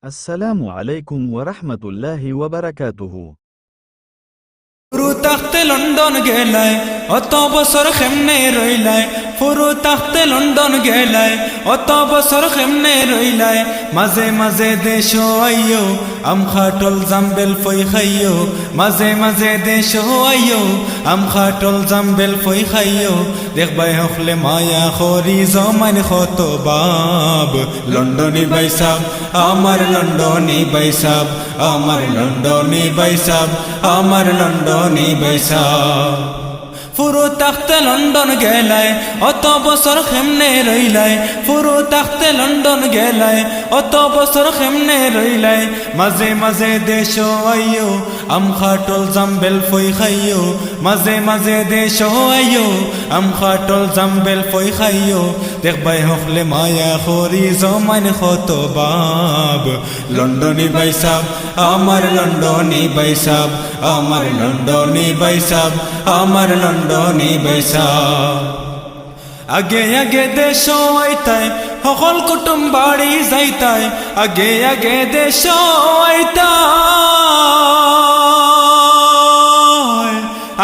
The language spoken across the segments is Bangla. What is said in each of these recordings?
السلام عليكم ورحمة الله وبركاته. ফুরু তাখতে লন্ডন গেলায় অত বছর কেমনে রইলায় ফুরু তাখতে লন্ডন গেলায় অত বছর কেমনে রইলায় মাঝে মাঝে দেশ আইয়ো আম খাটল জাম্বেল ফই খাইয়ো মাঝে মাঝে দেশ আইয়ো আম খাটল জাম্বেল ফই খাইয়ো দেখবাই হকলে মায়া খরি জমান কত বাব লন্ডনী বাইসাব আমার লন্ডনী বাইসাব আমার লন্ডনী বাইসাব আমার লন্ডনী বাইসাব ফুরু তাখতে লন্ডন গেলায় অত বছর কেমনে রইলায় ফুরু তাখতে লন্ডন গেলায় অত বছর কেমনে রইলায় মাঝে মাঝে দেশ আইয়ো আম খাটল জাম্বেল ফই খাইয়ো মাঝে মাঝে দেশ আইয়ো আম খাটল জাম্বেল ফই খাইয়ো দেখবাই হকলে মায়া খরি জমান কত বাব লন্ডনী বাইসাব আমার লন্ডনী বাইসাব আমার লন্ডনী বাইসাব আমার লন্ডনী বাইসাব আগে আগে দেশ আইতায় সকল কুটুম বাড়ি যাইতায় আগে আগে দেশ আইতায়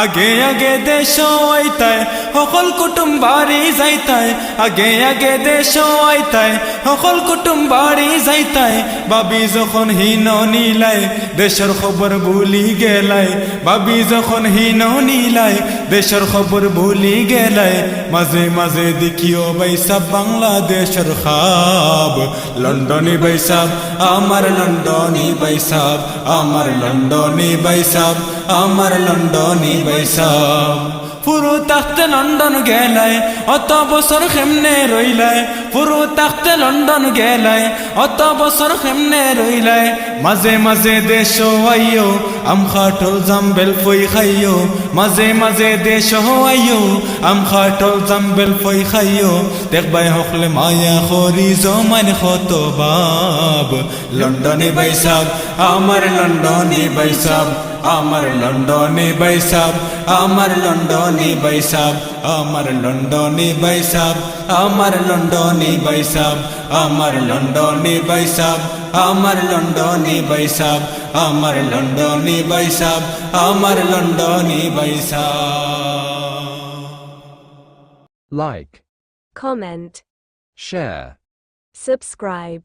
আগে আগে দেশ আইতায় সকল কুটুম বাড়ি যাইতায় আগে আগে দেশ আইতায় সকল কুটুম বাড়ি যাইতায় বাবি যখন হীন নীলায় দেশের খবর ভুলি গেলায় বাবি যখন হীন নীলায় দেশের খবর ভুলি গেলায় মাঝে মাঝে দেখিও বাইসাব বাংলাদেশের খাব লন্ডনী বাইসাব আমার লন্ডনী বাইসাব আমার লন্ডনী বাইসাব আমার লন্ডনী বাইসাব ফুরু তাখতে লন্ডন গেলায় অত বছর কেমনে রইলায় ফুরু তাখতে লন্ডন গেলায় অত বছর কেমনে রইলায় মাঝে মাঝে দেশ আইয়ো আম খাটল জাম্বেল ফই খাইয়ো মাঝে মাঝে দেশ আইয়ো আম খাটল জাম্বেল ফই খাইয়ো দেখবাই হকলে মায়া খরি জমান কত বাব লন্ডনী বাইসাব আমার লন্ডনী বাইসাব আমার লন্ডনী বাইসাব আমার লন্ডনী বাইসাব আমার লন্ডনী বাইসাব আমার লন্ডনী বাইসাব আমার লন্ডনী বাইসাব আমার লন্ডনী বাইসাব আমার লন্ডনী বাইসাব আমার লন্ডনী বাইসাব Like, comment, share. subscribe.